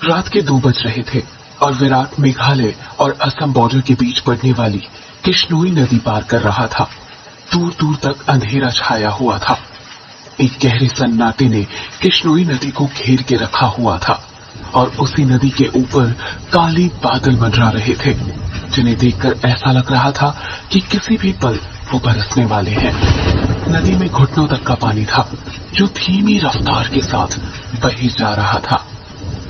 रात के 2 बज रहे थे और विराट मेघालय और असम बॉर्डर के बीच पड़ने वाली किश्नोई नदी पार कर रहा था। दूर दूर तक अंधेरा छाया हुआ था। एक गहरे सन्नाटे ने किश्नोई नदी को घेर के रखा हुआ था और उसी नदी के ऊपर काले बादल मंडरा रहे थे, जिन्हें देखकर ऐसा लग रहा था कि किसी भी पल वो बरसने वाले हैं। नदी में घुटनों तक का पानी था, जो धीमी रफ्तार के साथ बही जा रहा था।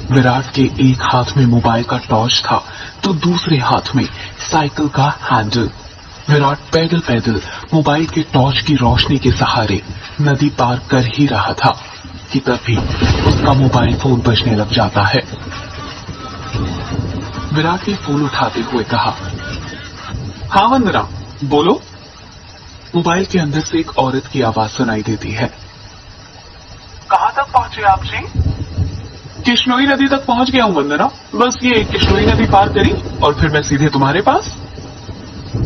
विराट के एक हाथ में मोबाइल का टॉर्च था तो दूसरे हाथ में साइकिल का हैंडल। विराट पैदल पैदल मोबाइल के टॉर्च की रोशनी के सहारे नदी पार कर ही रहा था कि तभी उसका मोबाइल फोन बजने लग जाता है। विराट ने फोन उठाते हुए कहा, हाँ वंदना, बोलो। मोबाइल के अंदर से एक औरत की आवाज सुनाई देती है। कहाँ तक पहुंचे आप जी? किश्नोई नदी तक पहुंच गया हूं वंदना, बस ये किश्नोई नदी पार करी और फिर मैं सीधे तुम्हारे पास।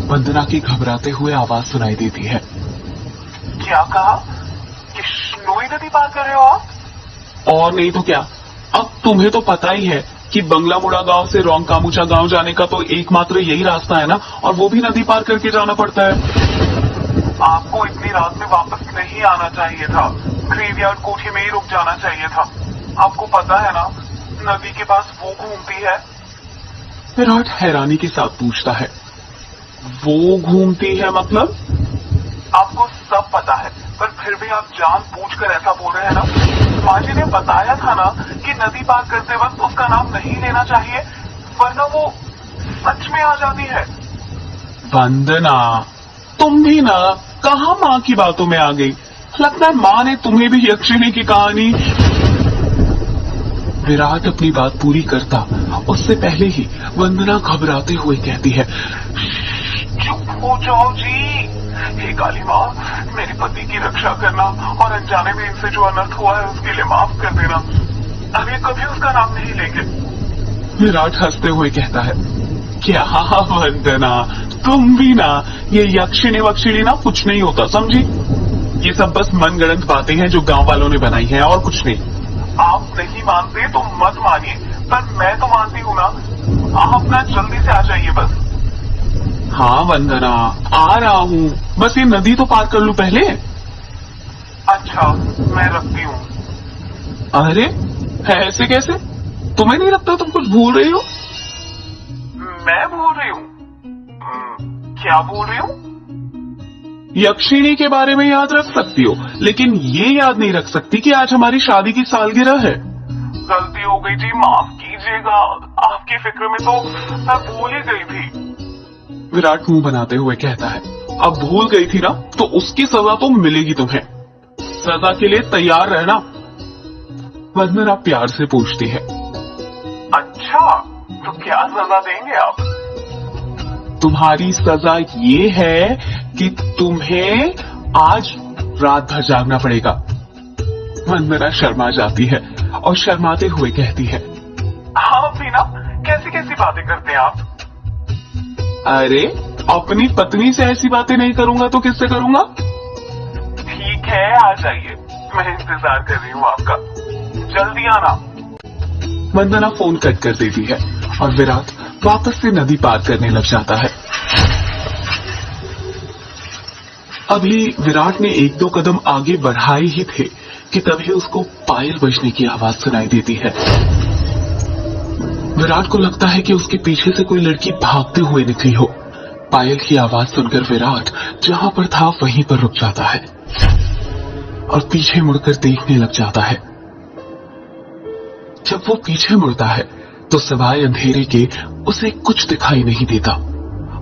वंदना की घबराते हुए आवाज सुनाई देती है। क्या कहा? किश्नोई नदी पार कर रहे हो आप? और नहीं तो क्या, अब तुम्हें तो पता ही है कि बंगला मुड़ा गांव से रोंगकामुचा गांव जाने का तो एकमात्र यही रास्ता है ना, और वो भी नदी पार करके जाना पड़ता है। आपको इतनी रात में वापस नहीं आना चाहिए था, ग्रेवयार्ड कोठी में ही रुक जाना चाहिए था। आपको पता है ना, नदी के पास वो घूमती है। विराट हैरानी के साथ पूछता है, वो घूमती है मतलब? आपको सब पता है, पर फिर भी आप जानबूझकर ऐसा बोल रहे हैं ना। माँ जी ने बताया था ना कि नदी पार करते वक्त उसका नाम नहीं लेना चाहिए, वरना वो सच में आ जाती है। वंदना, तुम भी ना कहाँ माँ की बातों में आ गई। लगता है माँ ने तुम्हें भी यक्षिणी की कहानी। विराट अपनी बात पूरी करता उससे पहले ही वंदना घबराते हुए कहती है, चुप हो जाओ जी। हे काली माँ, मेरे पति की रक्षा करना और अनजाने में इनसे जो अनर्थ हुआ है उसके लिए माफ कर देना। अब ये कभी उसका नाम नहीं लेंगे। विराट हंसते हुए कहता है, क्या वंदना, तुम भी ना, ये यक्षिणी वक्षिणी ना कुछ नहीं होता, समझी? ये सब बस मनगढ़ंत बातें हैं जो गांव वालों ने बनाई हैं, और कुछ नहीं। आप नहीं मानते तो मत मानिए, पर मैं तो मानती हूँ ना। आप ना जल्दी से आ जाइए बस। हाँ वंदना, आ रहा हूँ, बस ये नदी तो पार कर लूं पहले। अच्छा, मैं रखती हूँ। अरे ऐसे कैसे? तुम्हें नहीं लगता तुम कुछ भूल रही हो? मैं भूल रही हूँ? क्या भूल रही हूँ? यक्षिणी के बारे में याद रख सकती हो, लेकिन ये याद नहीं रख सकती कि आज हमारी शादी की सालगिरह है। गलती हो गई जी, माफ कीजिएगा। आपकी फिक्र में तो मैं भूल ही गई थी। विराट मुंह बनाते हुए कहता है, अब भूल गई थी ना, तो उसकी सजा तो मिलेगी तुम्हें। सजा के लिए तैयार रहना। वंदना प्यार से पूछती है, अच्छा, तो क्या सजा देंगे आप? तुम्हारी सजा ये है कि तुम्हें आज रात भर जागना पड़ेगा। वंदना शर्मा जाती है और शर्माते हुए कहती है, हाँ भी ना, कैसी कैसी बातें करते हैं आप? अरे अपनी पत्नी से ऐसी बातें नहीं करूंगा तो किससे करूंगा? ठीक है, आ जाइए, मैं इंतजार कर रही हूँ आपका। जल्दी आना। वंदना फोन कट कर देती है और विराट वापस से नदी पार करने लग जाता है। अभी विराट ने 1-2 कदम आगे बढ़ाए ही थे कि तभी उसको पायल बजने की आवाज सुनाई देती है। विराट को लगता है कि उसके पीछे से कोई लड़की भागते हुए निकली हो। पायल की आवाज सुनकर विराट जहां पर था वहीं पर रुक जाता है और पीछे मुड़कर देखने लग जाता है। जब वो पीछे मुड़ता है तो सिवाय अंधेरे के उसे कुछ दिखाई नहीं देता।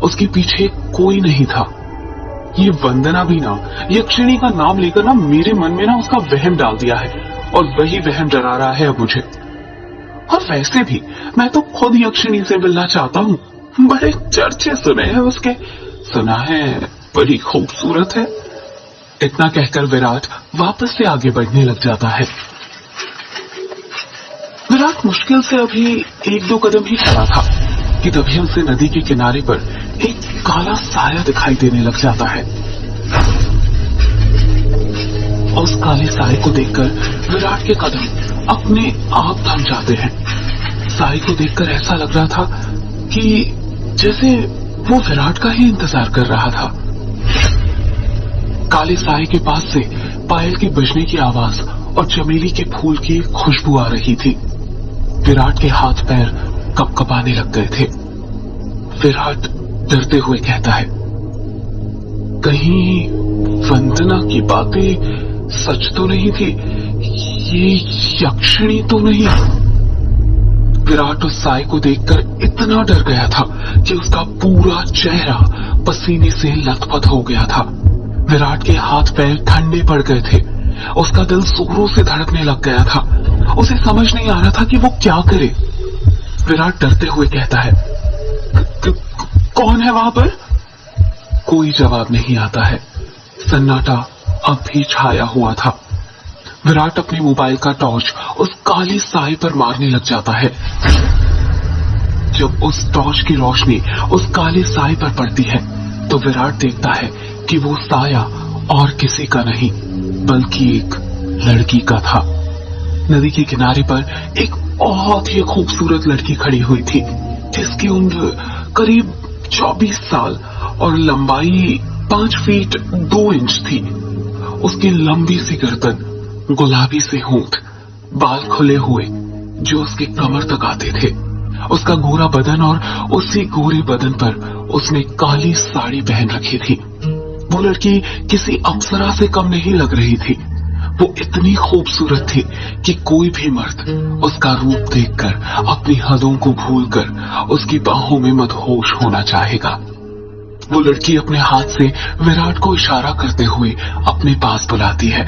उसके पीछे कोई नहीं था। ये वंदना भी ना यक्षिणी का नाम लेकर ना मेरे मन में ना उसका वहम डाल दिया है, और वही वहम डरा रहा है अब मुझे। और वैसे भी मैं तो खुद यक्षिणी से मिलना चाहता हूँ। बड़े चर्चे सुने हैं उसके, सुना है बड़ी खूबसूरत है। इतना कहकर विराट वापस से आगे बढ़ने लग जाता है। विराट मुश्किल से अभी 1-2 कदम ही चला था कि तभी उसे नदी के किनारे पर एक काला साया दिखाई देने लग जाता है। और उस काले साये को देखकर विराट के कदम अपने आप थम जाते हैं। साई को देखकर ऐसा लग रहा था कि जैसे वो विराट का ही इंतजार कर रहा था। काले साई के पास से पायल के बजने की आवाज और चमेली के फूल की खुशबू आ रही थी। विराट के हाथ पैर कपकपाने लग गए थे। विराट डरते हुए कहता है, कहीं वंदना की बातें सच तो नहीं थी? ये यक्षिणी तो नहीं? विराट उस साई को देखकर इतना डर गया था कि उसका पूरा चेहरा पसीने से लथपथ हो गया था। विराट के हाथ पैर ठंडे पड़ गए थे। उसका दिल जोरों से धड़कने लग गया था। उसे समझ नहीं आ रहा था कि वो क्या करे। विराट डरते हुए कहता है, कौन है वहां पर? कोई जवाब नहीं आता है। सन्नाटा अब भी छाया हुआ था। विराट अपने मोबाइल का टॉर्च उस काली साई पर मारने लग जाता है। जब उस टॉर्च की रोशनी उस काली साई पर पड़ती है तो विराट देखता है कि वो साया और किसी का नहीं बल्कि एक लड़की का था। नदी के किनारे पर एक बहुत ही खूबसूरत लड़की खड़ी हुई थी, जिसकी उम्र करीब 24 साल और लंबाई 5 फीट 2 इंच थी। उसकी लंबी सी गर्दन, गुलाबी से होंठ, बाल खुले हुए जो उसके कमर तक आते थे, उसका गोरा बदन और उसी गोरे बदन पर उसने काली साड़ी पहन रखी थी। वो लड़की किसी अप्सरा से कम नहीं लग रही थी। वो इतनी खूबसूरत थी कि कोई भी मर्द उसका रूप देखकर अपनी हदों को भूलकर उसकी बाहों में मदहोश होना चाहेगा। वो लड़की अपने हाथ से विराट को इशारा करते हुए अपने पास बुलाती है।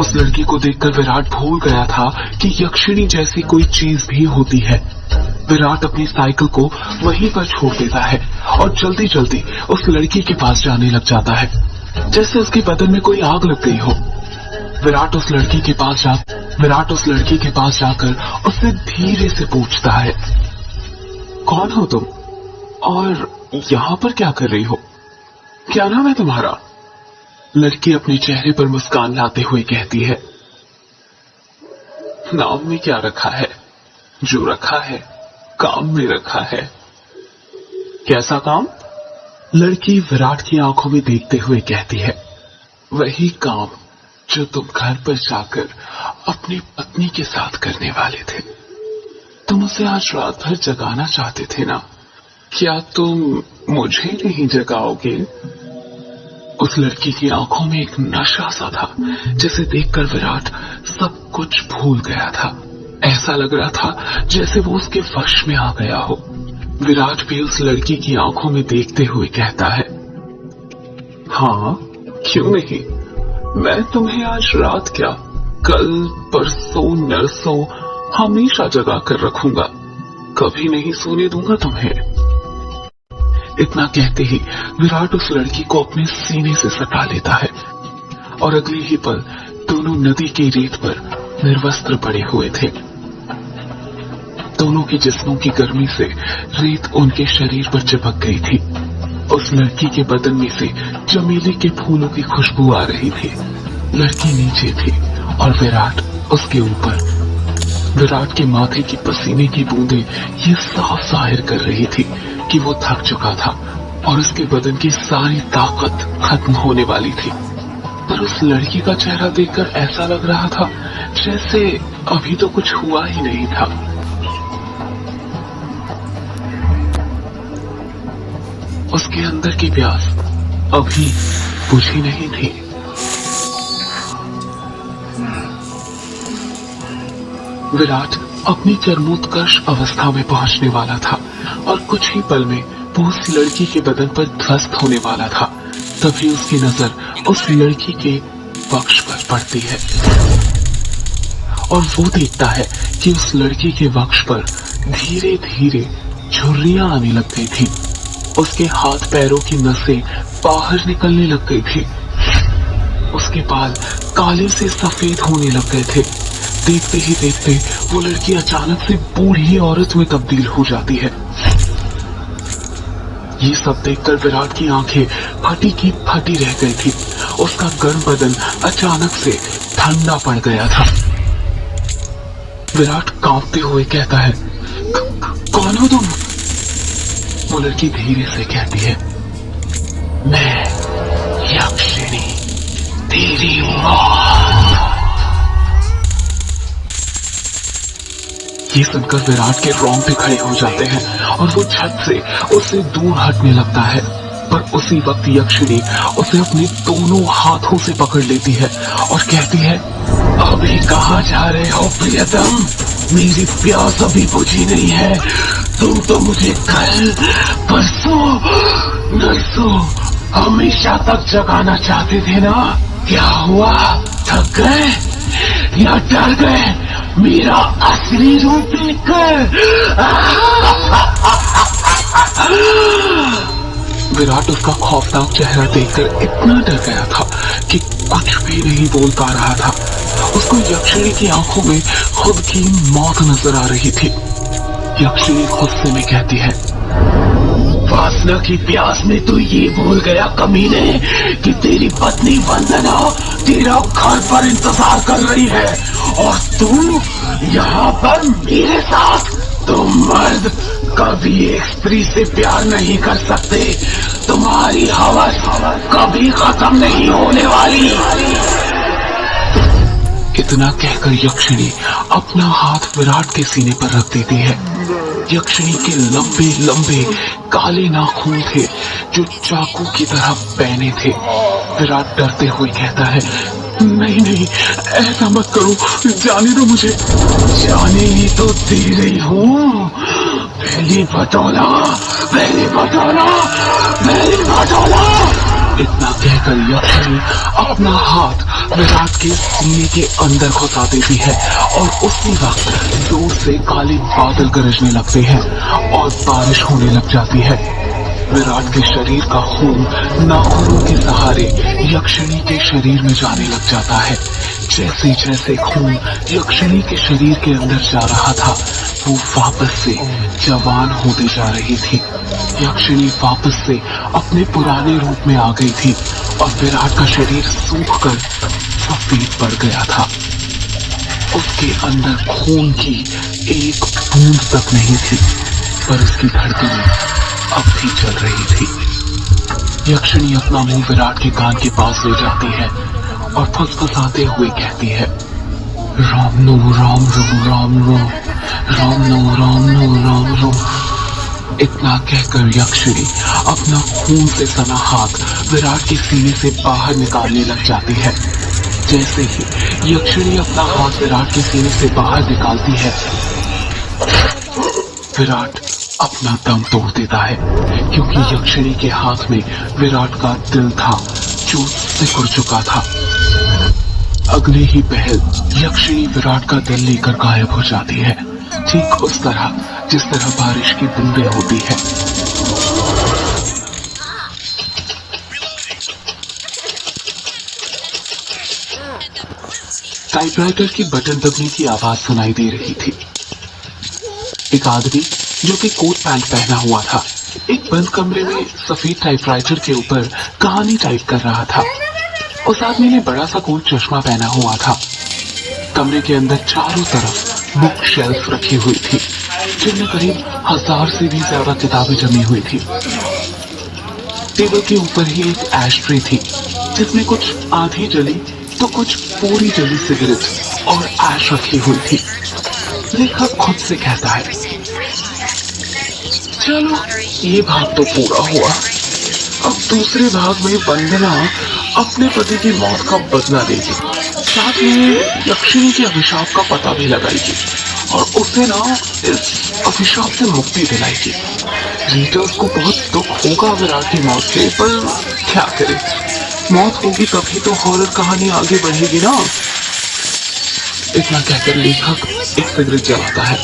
उस लड़की को देखकर विराट भूल गया था कि यक्षिणी जैसी कोई चीज भी होती है। विराट अपनी साइकिल को वहीं पर छोड़ देता है और जल्दी जल्दी उस लड़की के पास जाने लग जाता है, जैसे उसके बदन में कोई आग लग गई हो। विराट उस लड़की के पास जाकर उससे धीरे से पूछता है, कौन हो तुम और यहाँ पर क्या कर रही हो? क्या नाम है तुम्हारा? लड़की अपने चेहरे पर मुस्कान लाते हुए कहती है, नाम में क्या रखा है? जो रखा है काम में रखा है। कैसा काम? लड़की विराट की आंखों में देखते हुए कहती है, वही काम जो तुम घर पर जाकर अपनी पत्नी के साथ करने वाले थे। तुम उसे आज रात भर जगाना चाहते थे ना? क्या तुम मुझे नहीं जगाओगे? उस लड़की की आंखों में एक नशा सा था, जिसे देखकर विराट सब कुछ भूल गया था। ऐसा लग रहा था जैसे वो उसके वश में आ गया हो। विराट भी उस लड़की की आंखों में देखते हुए कहता है, हाँ क्यों नहीं, मैं तुम्हें आज रात क्या कल परसों नरसों हमेशा जगा कर रखूंगा, कभी नहीं सोने दूंगा तुम्हें। इतना कहते ही विराट उस लड़की को अपने सीने से सटा लेता है और अगले ही पल दोनों नदी के रेत पर निर्वस्त्र पड़े हुए थे। दोनों के जिस्मों की गर्मी से रेत उनके शरीर पर चिपक गई थी। उस लड़की के बदन में से चमेली के फूलों की खुशबू आ रही थी। लड़की नीचे थी और विराट उसके ऊपर। विराट के माथे की पसीने की बूंदें ये साफ जाहिर कर रही थी कि वो थक चुका था और उसके बदन की सारी ताकत खत्म होने वाली थी। पर उस लड़की का चेहरा देखकर ऐसा लग रहा था जैसे अभी तो कुछ हुआ ही नहीं था। उसके अंदर की प्यास अभी बुझी नहीं थी। विराट अपनी चरमोत्कर्ष अवस्था में पहुंचने वाला था और कुछ ही पल में वो उस लड़की के बदन पर ध्वस्त होने वाला था। तभी उसकी नजर उस लड़की के वक्ष पर पड़ती है और वो देखता है कि उस लड़की के वक्ष पर धीरे धीरे झुर्रियां आने लग गई थी। उसके हाथ पैरों की नसें बाहर निकलने लग गई थी। उसके बाल काले से सफेद होने लग गए थे। देखते ही देखते वो लड़की अचानक से बूढ़ी औरत में तब्दील हो जाती है। ये सब देखकर विराट की आंखें फटी की फटी रह गई थी। उसका गर्म बदन अचानक से ठंडा पड़ गया था। विराट कांपते हुए कहता है, कौन हो तुम? वो लड़की धीरे से कहती है, मैं यक्षिणी, तेरी मौत। ये सुनकर विराट के रोंगटे खड़े हो जाते हैं और वो झट से उससे दूर हटने लगता है। पर उसी वक्त यक्षिणी उसे अपने दोनों हाथों से पकड़ लेती है और कहती है, अभी कहाँ जा रहे हो प्रियतम? मेरी प्यास अभी बुझी नहीं है। तुम तो मुझे कल, परसों, नरसों हमेशा तक जगाना चाहते थे ना? क्या हुआ? थक गए या डर गए मेरा असली रूप देखकर? विराट उसका खौफनाक चेहरा देखकर इतना डर गया था कि कुछ भी नहीं बोल पा रहा था। उसको यक्षिणी की आंखों में खुद की मौत नजर आ रही थी। यक्षिणी गुस्से में कहती है, वासना की प्यास में तू ये भूल गया कमीने कि तेरी पत्नी वंदना तेरा घर पर इंतजार कर रही है और तुम यहाँ पर मेरे साथ। तुम मर्द कभी एक स्त्री से प्यार नहीं कर सकते। तुम्हारी हवस कभी खत्म नहीं होने वाली। इतना कहकर यक्षिणी अपना हाथ विराट के सीने पर रख देती है। यक्षिणी के लंबे लंबे काले नाखून थे जो चाकू की तरह पैने थे। विराट डरते हुए कहता है, नहीं नहीं, ऐसा मत करो, जाने दो मुझे। जाने ही तो दे रही हूँ। पहले बताना, पहले बताना, पहले बताना। इतना कहकर यक्षिणी अपना हाथ विराट के सीने के अंदर घुसा देती है और उसी वक्त जोर से काले बादल गरजने लगते हैं और बारिश होने लग जाती है। विराट के शरीर का खून नाखूनों के सहारे यक्षिणी के शरीर में जाने लग जाता है। जैसे जैसे खून यक्षिणी के शरीर के अंदर जा रहा था, वो वापस से जवान होती जा रही थी। यक्षिणी वापस से अपने पुराने रूप में आ गई थी और विराट का शरीर सूखकर सफेद पड़ गया था। उसके अंदर खून की एक बूंद तक नहीं थी, पर उसकी धड़कनें अब भी चल रही थी। यक्षिणी अपना मुंह विराट के कान के पास ले जाती है और फुसफुसाते हुए कहती है, राम नो राम रो राम रो, राम नो राम नो राम रो। इतना कहकर यक्षिणी अपना खून से सना हाथ विराट के सीने से बाहर निकालने लग जाती है। जैसे ही यक्षिणी अपना हाथ विराट के सीने से बाहर निकालती है, विराट अपना दम तोड़ देता है, क्योंकि यक्षिणी के हाथ में विराट का दिल था जो सिकुड़ चुका था। अगले ही पहल यक्षिणी विराट का दिल लेकर गायब हो जाती है, ठीक उस तरह जिस तरह बारिश की बूंदें होती है। टाइपराइटर की बटन दबने की आवाज सुनाई दे रही थी। एक आदमी जो कि कोट पैंट पहना हुआ था, एक बंद कमरे में सफेद टाइपराइटर के ऊपर कहानी टाइप कर रहा था। उस आदमी ने बड़ा सा गोल चश्मा पहना हुआ था। कमरे के अंदर चारों तरफ बुक शेल्फ रखी हुई थी, जिनमें करीब 1000 से भी ज्यादा किताबें जमी हुई थी। टेबल के ऊपर ही एक एश ट्रे थी, जिसमें कुछ आधी जली तो कुछ पूरी जली सिगरेट और ऐश रखी हुई थी। लेखक खुद से कहता है, चलो ये भाग तो पूरा हुआ, अब दूसरे भाग में वंदना अपने पति की मौत का बदला लेगी, साथ में यक्षिणी के अभिशाप का पता भी लगाएगी और उसे ना इस अभिशाप से मुक्ति दिलाएगी। रीडर्स को बहुत दुख होगा विराट की मौत से, पर क्या करे, मौत होगी तभी तो हॉरर कहानी आगे बढ़ेगी ना। इतना कहकर लेखक एक सिगरेट जलाता है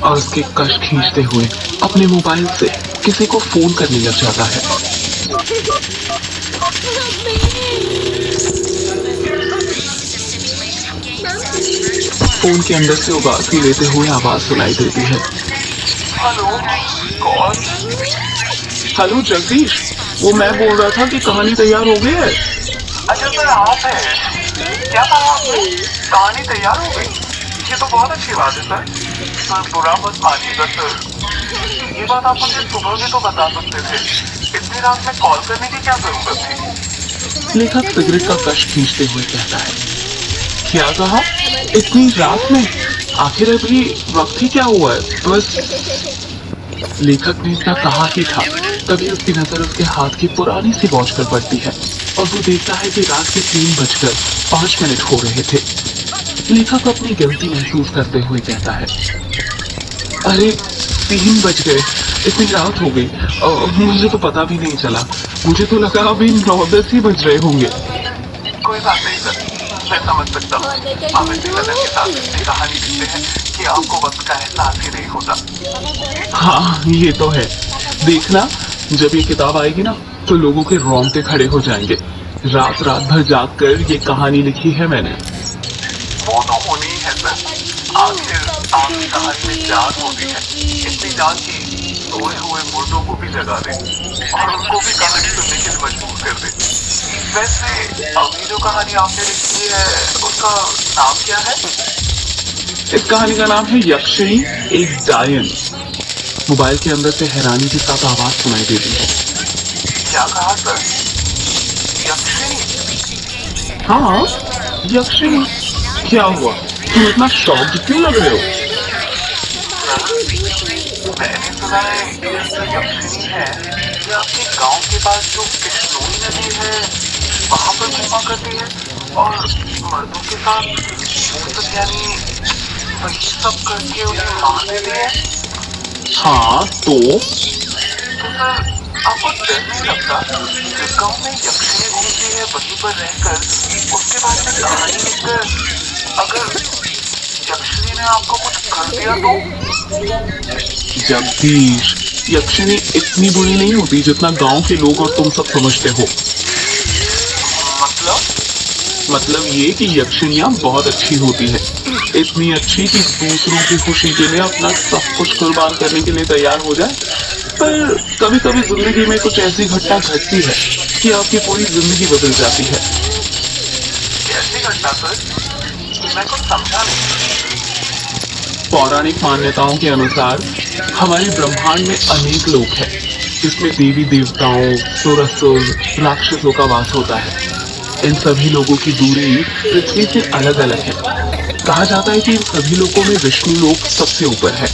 और उसके कश खींचते हुए अपने मोबाइल से किसी को फोन करने लग जाता है। फोन के अंदर से उबासी लेते हुए आवाज सुनाई देती है, हेलो, कौन? हेलो जगदीश, वो मैं बोल रहा था कि कहानी तैयार हो गई है। अच्छा सर, आप हैं? क्या कहा आपने? कहानी तैयार हो गई? ये तो बहुत अच्छी बात है सर। सर बुरा मत मानिएगा सर, ये बात आप मुझे सुबह भी तो बता सकते थे। इतनी रात में कॉल करने की क्या जरूरत थी? लेखक सिगरेट का कश खींचते हुए कहता है। क्या कहा? इतनी रात में? आखिर अभी वक्त ही क्या हुआ है? बस लेखक ने इतना कहा ही था, तभी उसकी नजर उसके हाथ की पुरानी सी वॉच पर पड़ती है और वो देखता है कि रात के 3:05 हो रहे थे। लेखक अपनी गलती महसूस करते हुए कहता है, अरे 3 बज गए, इतनी रात हो गई और मुझे तो पता भी नहीं चला। मुझे तो लगा अभी 9-10 ही बज रहे होंगे। कोई बात नहीं सर, मैं समझ सकता हूँ। आप इतनी ललन के साथ इतनी कहानी लिखते हैं कि आपको वक्त का एहसास ही नहीं होता। हाँ ये तो है। देखना, जब ये किताब आएगी ना तो लोगों के रोंगटे खड़े हो जाएंगे। रात रात भर जाग कर ये कहानी लिखी है मैंने। वो तो होनी ही है सर। आखिर आपकी कहानी में जान होती है, इतनी जान की सोए हुए मुर्दों को भी जगा दे और उनको भी कहानी सुनने के लिए मजबूर कर दे। वैसे अभी जो कहानी आपने लिखी है उसका नाम क्या है? इस कहानी का नाम है यक्षिणी एक डायन। मोबाइल के अंदर से हैरानी के साथ आवाज सुनाई देती है। क्या कहा सर? यक्षिणी? हाँ यक्षिणी। क्या हुआ, तुम इतना शॉक्ड क्यों लग रहे हो? मैंने सुना है कि यक्षिणी है ये आपके गांव के पास जो कृष्णोई नदी है वहां पर घूमा करती है और मर्दों के साथ मुफ्त यानी वही सब करके उन्हें मार देती है। हाँ तो सर आपको डर नहीं लगता जिस गांव में यक्षिणी घूमती है वहीं पर रहकर उसके बारे में कहानी लिखकर अगर यक्षिणी ने आपको कुछ कर दिया तो? जगदीश, यक्षिणी इतनी बुरी नहीं होती जितना गांव के लोग और तुम सब समझते हो। मतलब ये कि यक्षिणियां बहुत अच्छी होती है, इतनी अच्छी कि दूसरों की खुशी के लिए अपना सब कुछ कुर्बान करने के लिए तैयार हो जाए। पर कभी कभी जिंदगी में कुछ ऐसी घटना घटती है कि आपकी पूरी जिंदगी बदल जाती है। कैसी घटना सर? मैं कुछ समझा नहीं। पौराणिक मान्यताओं के अनुसार हमारे ब्रह्मांड में अनेक लोक हैं, जिसमें देवी देवताओं, सुरसुर, राक्षसों का वास होता है। इन सभी लोगों की दूरी पृथ्वी से अलग अलग है। कहा जाता है कि इन सभी लोगों में विष्णु लोक सबसे ऊपर है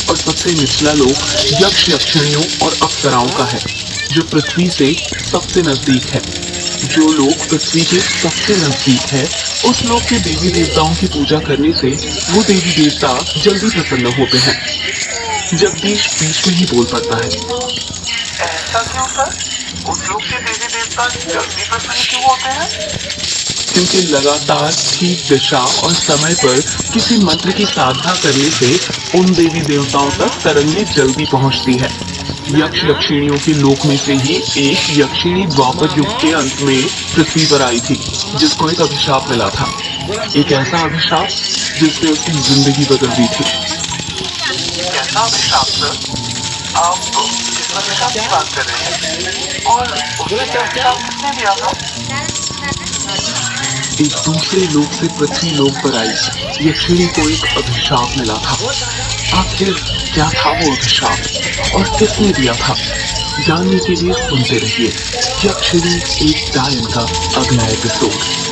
और सबसे निचला लोक यक्ष यक्षिणियों और अप्सराओं का है, जो पृथ्वी से सबसे नजदीक है। जो लोग पृथ्वी के सबसे नजदीक है उस लोक के देवी देवताओं की पूजा करने से वो देवी देवता जल्दी प्रसन्न होते हैं। जगदीश बीच में ही बोल पड़ता है, ऐसा क्यों सर? उस लोग के देवी देवता जल्दी प्रसन्न क्यों होते हैं? क्योंकि लगातार ठीक दिशा और समय पर किसी मंत्र की साधना करने से उन देवी देवताओं तक तरंगे जल्दी पहुंचती है। यक्ष यक्षिणियों के लोक में से ही एक यक्षिणी द्वापर युग के अंत में पृथ्वी पर आई थी, जिसको एक अभिशाप मिला था। एक ऐसा अभिशाप जिसने उसकी जिंदगी बदल दी थी। कैसा अभिशाप सर? आप किस अभिशाप की बात कर रहे हैं? और उसे अभिशाप किसने दिया था? एक दूसरे लोक से पृथ्वी लोक पर आई यक्षिणी को एक अभिशाप मिला था। आखिर क्या था वो अभिशाप और किसने दिया था? जानने के लिए सुनते रहिए यक्षिणी एक डायन का अगला एपिसोड।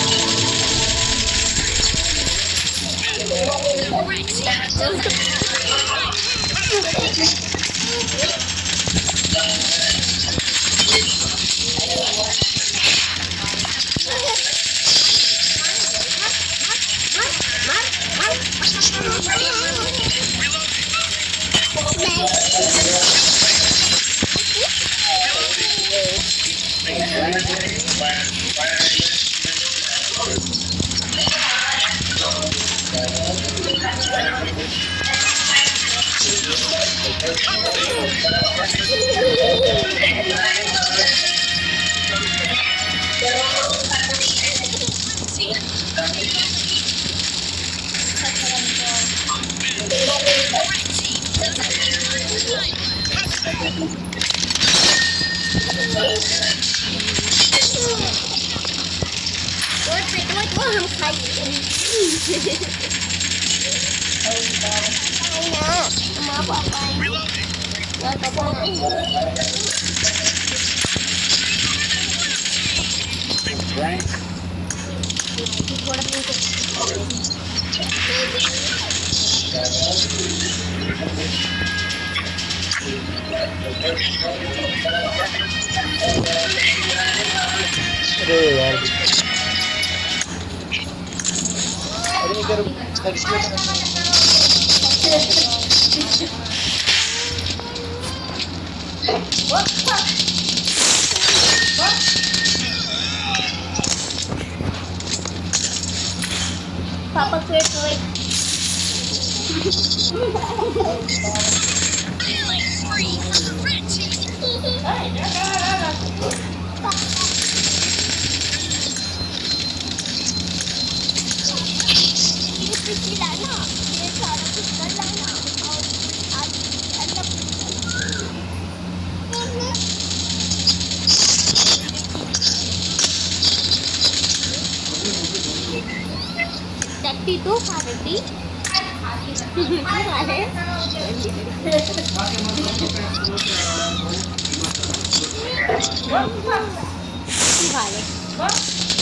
हम खाएंगे ना माँ पापा माँ पापा अरे यार अरे इधर पापा क्रिएट लाना ये सारा कुछ कर लाना और आज अलग टट्टी तो खा रही खा ले